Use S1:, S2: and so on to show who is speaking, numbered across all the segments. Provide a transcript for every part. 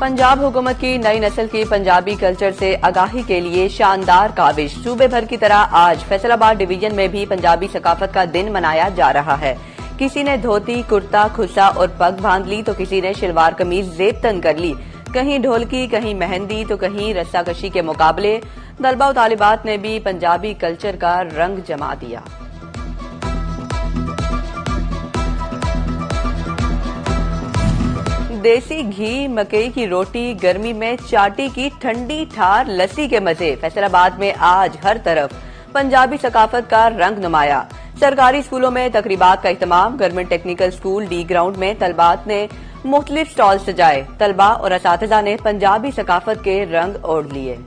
S1: पंजाब हुकूमत की नई नस्ल की पंजाबी कल्चर से आगाही के लिए शानदार काविश। सूबे भर की तरह आज फैसलाबाद डिवीजन में भी पंजाबी सकाफत का दिन मनाया जा रहा है। किसी ने धोती, कुर्ता, खुस्सा और पग बांध ली तो किसी ने शलवार कमीज जेब तन कर ली। कहीं ढोलकी, कहीं मेहंदी तो कहीं रस्साकशी के मुकाबले। तलबा और तालिबात ने भी पंजाबी कल्चर का रंग जमा दिया। देसी घी, मकई की रोटी, गर्मी में चाटी की ठंडी ठार लस्सी के मजे। फैसलाबाद में आज हर तरफ पंजाबी सकाफत का रंग नुमाया। सरकारी स्कूलों में तकरीबात का इत्माम। Government technical school D ground में तलबात ने मुख्तलिफ स्टॉल सजाए। तलबा और असातिज़ा ने पंजाबी सकाफत के रंग ओढ़ लिए।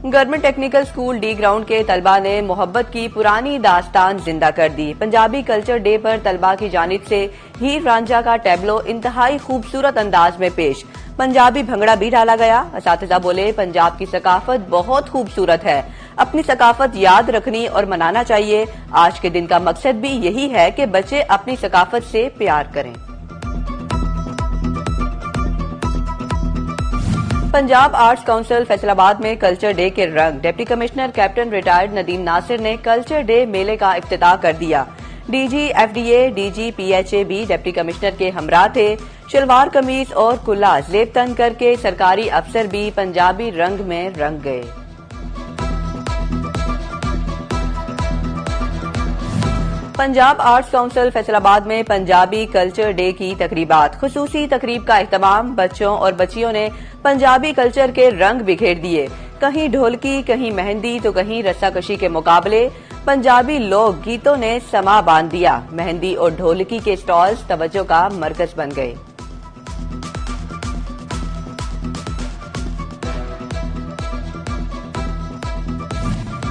S1: Government technical school D ground के तलबा ने मोहब्बत की पुरानी दास्तान जिंदा कर दी। पंजाबी कल्चर डे पर तलबा की जानिब से हीर रांझा का टैबलो इंतहाई खूबसूरत अंदाज में पेश। पंजाबी भंगड़ा भी डाला गया। असातिज़ा बोले, पंजाब की सकाफत बहुत खूबसूरत है, अपनी सकाफत याद रखनी और मनाना चाहिए। आज के दिन का मकसद भी यही है कि बच्चे अपनी सकाफत से प्यार करें। पंजाब आर्ट्स काउंसिल फैसलाबाद में कल्चर डे के रंग। Deputy commissioner captain retired Nadeem Nasir ने कल्चर डे मेले का इफ्तिताह कर दिया। डीजी एफडीए, डीजी पीएचए भी डिप्टी कमिश्नर के हमराह थे। शलवार कमीज और कुल्ला जेब तन करके सरकारी अफसर भी पंजाबी रंग में रंग गए। पंजाब आर्ट्स काउंसिल फैसलाबाद में पंजाबी कल्चर डे की तकरीबात। खुसूसी तकरीब का एहतमाम। बच्चों और बच्चियों ने पंजाबी कल्चर के रंग बिखेर दिए। कहीं ढोलकी, कहीं मेहंदी तो कहीं रस्साकशी के मुकाबले। पंजाबी लोक गीतों ने समा बांध दिया। मेहंदी और ढोलकी के स्टॉल्स तवज्जो का मरकज बन गए।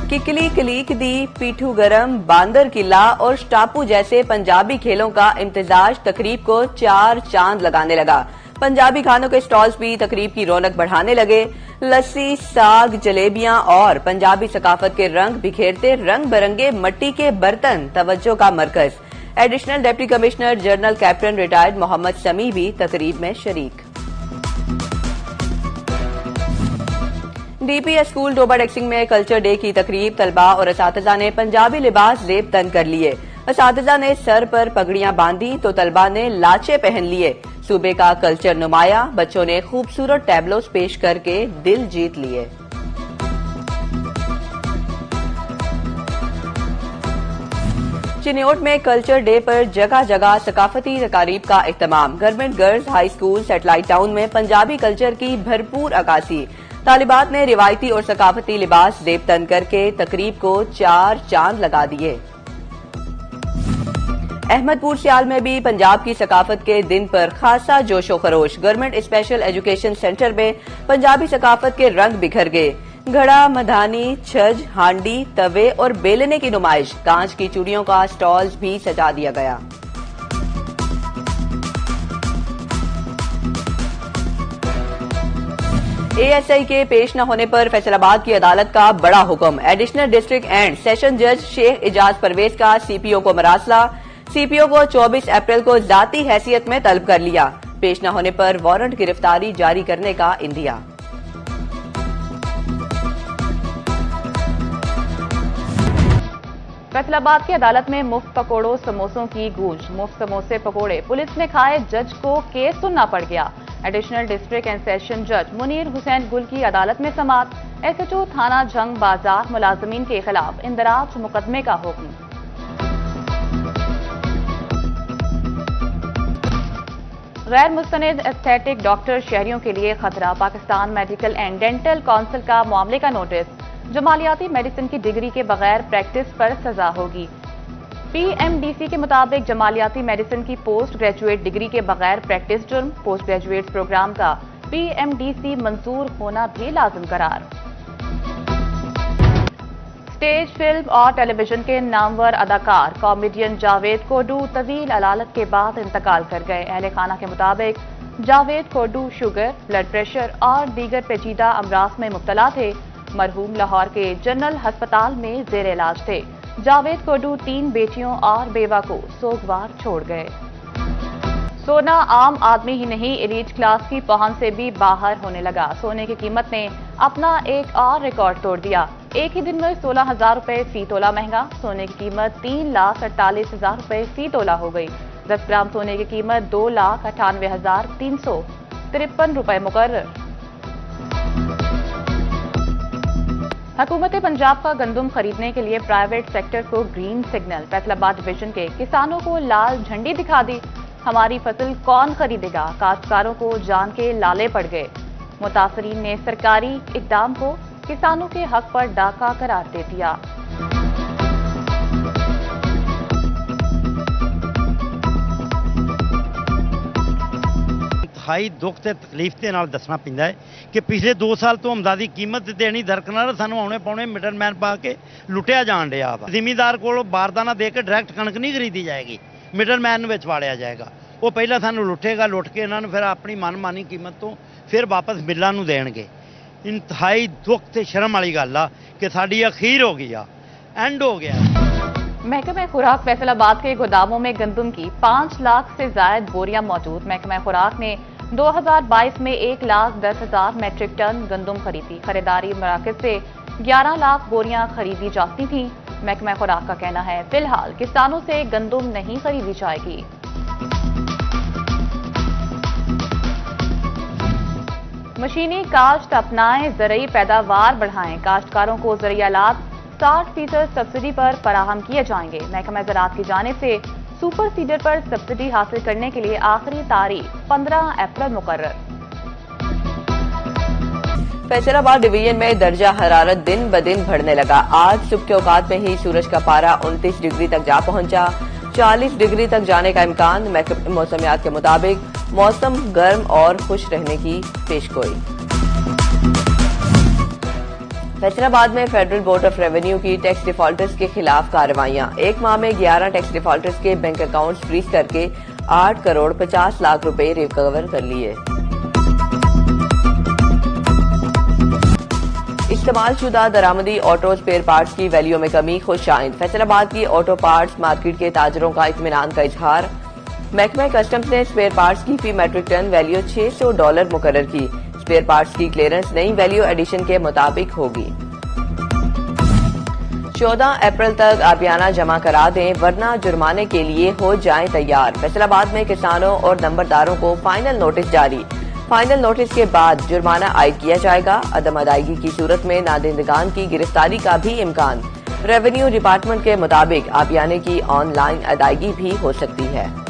S1: किकली कलीक दी, पीठू गरम, बांदर किला और स्टापू जैसे पंजाबी खेलों का इम्तिजाज तकरीब को चार चांद लगाने लगा। पंजाबी खानों के स्टॉल्स भी तकरीब की रौनक बढ़ाने लगे। लस्सी, साग, जलेबियां और पंजाबी सकाफत के रंग बिखेरते रंग बिरंगे मट्टी के बर्तन तवज्जो का मरकज। Additional deputy commissioner general captain retired Mohammad Sami भी तकरीब में शरीक। डीपीएस स्कूल डोबा डेक्सिंग में कल्चर डे की तकरीब। तलबा और असातिज़ा ने पंजाबी लिबास जेब तन कर लिए। असातिज़ा ने सर पर पगड़ियां बांधी तो तलबा ने लाचे पहन लिए। सूबे का कल्चर नुमाया। बच्चों ने खूबसूरत टैबलोस पेश करके दिल जीत लिए। चिन्योट में कल्चर डे पर जगह जगह सकाफती तकारीब का इत्माम। Government girls high school satellite town में पंजाबी कल्चर की भरपूर अक्कासी। तालिबात ने रिवायती और सकाफती लिबास जेब तन करके तकरीब को चार चांद लगा दिए। अहमदपुर सियाल में भी पंजाब की सकाफत के दिन पर खासा जोशो खरोश। गवर्नमेंट स्पेशल एजुकेशन सेंटर में पंजाबी सकाफत के रंग बिखर गए। घड़ा, मधानी, छज, हांडी, तवे और बेलने की नुमाइश। कांच की चूड़ियों का स्टॉल्स भी सजा दिया गया। एएसआई के पेश न होने पर फैसलाबाद की अदालत का बड़ा हुक्म। एडिशनल डिस्ट्रिक्ट एंड सेशन जज शेख इजाज परवेज का सीपीओ को मरासला। सीपीओ को 24 अप्रैल को जाती हैसियत में तलब कर लिया। पेश न होने पर वारंट गिरफ्तारी जारी करने का इंदिया।
S2: फैसलाबाद की अदालत में मुफ्त पकौड़ों समोसों की गूंज। मुफ्त समोसे पकौड़े पुलिस ने खाए, जज को केस सुनना पड़ गया। एडिशनल डिस्ट्रिक्ट एंड सेशन जज मुनीर हुसैन गुल की अदालत में समाअत। एसएचओ थाना जंग बाजार मुलाजमीन के खिलाफ इंदराज मुकदमे का हुक्म। गैर मुस्तनद एस्थेटिक डॉक्टर शहरियों के लिए खतरा। Pakistan medical and dental council का मामले का नोटिस। जमालियाती मेडिसिन की डिग्री के बगैर प्रैक्टिस पर सजा होगी। पीएमडीसी के मुताबिक जमालियाती मेडिसिन की पोस्ट ग्रेजुएट डिग्री के बगैर प्रैक्टिस जुर्म। पोस्ट ग्रेजुएट प्रोग्राम का पीएमडीसी मंजूर होना भी लाजिम करार। स्टेज, फिल्म और टेलीविजन के नामवर अदाकार कॉमेडियन जावेद कोडू तवील अलालत के बाद इंतकाल कर गए। अहले खाना के मुताबिक जावेद कोडू शुगर, ब्लड प्रेशर और दीगर पेचीदा अमराज में मुब्तला थे। मरहूम लाहौर के जनरल अस्पताल में जेर इलाज थे। जावेद कोडू 3 बेटियों और बेवा को सोगवार छोड़ गए। सोना आम आदमी ही नहीं, एलीट क्लास की पहुंच से भी बाहर होने लगा। सोने की कीमत ने अपना एक और रिकॉर्ड तोड़ दिया। एक ही दिन में 16,000 रुपए फी तोला महंगा। सोने की कीमत 3,48,000 रुपए फी तोला हो गई। 10 ग्राम सोने की कीमत 2,98,353 रुपए मुकर्रर। हुकूमत पंजाब का गंदम खरीदने के लिए प्राइवेट सेक्टर को ग्रीन सिग्नल। फैसलाबाद डिवीजन के किसानों को लाल झंडी दिखा दी। हमारी फसल कौन खरीदेगा, काश्तकारों को जान के लाले पड़ गए। मुतासरीन ने सरकारी इकदाम को किसानों के हक पर डाका करार दे दिया।
S3: हाई दुख ते तकलीफ के नाल दसना पैंदा है कि पिछले 2 साल तो अमदादी कीमत देनी दरकनार सानू आने पौने मिडलमैन पा के लुटिया जान दिया वा। जिमीदार को बारदाना दे के डायरैक्ट कणक नहीं खरीदी जाएगी, मिडलमैन विच वाड़िया जाएगा। वो पहला सानू लुटेगा, लुट के इन्होंने फिर अपनी मनमानी कीमत तो फिर वापस मिलों नूं देणगे। इंतहाई दुख ते शर्म वाली गल आ कि साडी अखीर हो गई आ, एंड हो गया।
S2: महकमा खुराक फैसलाबाद के गोदामों में गंदम की 5 लाख से ज्यादा बोरियां मौजूद। महकमा खुराक ने 2022 में 1,10,000 मैट्रिक टन गंदम खरीदी। खरीदारी मराकज से 11 लाख बोरियां खरीदी जाती थीं। महकमा खुराक का कहना है फिलहाल किसानों से गंदम नहीं खरीदी जाएगी। मशीनी काश्त अपनाएं, ज़रूरी पैदावार बढ़ाएं। काश्तकारों को ज़रूरी आलात 60% सब्सिडी पर फराहम किए जाएंगे। महकमा ज़राअत की जानिब से सुपर सीडर पर सब्सिडी हासिल करने के लिए आखिरी तारीख 15 अप्रैल मुकर्रर।
S1: फैसलाबाद डिवीजन में दर्जा हरारत दिन ब दिन बढ़ने लगा। आज सुबह के औकात में ही सूरज का पारा 29 डिग्री तक जा पहुंचा। 40 डिग्री तक जाने का इम्कान। मौसमियात के मुताबिक मौसम गर्म और खुश रहने की पेशगोई। फैसलाबाद में फेडरल बोर्ड ऑफ रेवेन्यू की टैक्स डिफॉल्टर्स के खिलाफ कार्रवाइयां। एक माह में 11 टैक्स डिफॉल्टर्स के बैंक अकाउंट्स फ्रीज करके 8 करोड़ 50 लाख रुपए रिकवर कर लिए। इस्तेमालशुदा दरामदी ऑटो स्पेयर पार्ट्स की वैल्यू में कमी खुशाइंद। फैसलाबाद की ऑटो पार्ट्स मार्केट के ताजरों का इत्मीनान का इजहार। महकमा कस्टम्स ने स्पेयर पार्ट्स की फी मैट्रिक टन वैल्यू $600 मुकर्रर की। स्पेयर पार्ट्स की क्लियरेंस नई वैल्यू एडिशन के मुताबिक होगी। 14 अप्रैल तक आबियाना जमा करा दें वरना जुर्माने के लिए हो जाएं तैयार। फैसलाबाद में किसानों और नंबरदारों को फाइनल नोटिस जारी। फाइनल नोटिस के बाद जुर्माना आयद किया जाएगा। अदम अदायगी की सूरत में नादिंदगान की गिरफ्तारी का भी इम्कान। रेवेन्यू डिपार्टमेंट के मुताबिक आबियाने की ऑनलाइन अदायगी भी हो सकती है।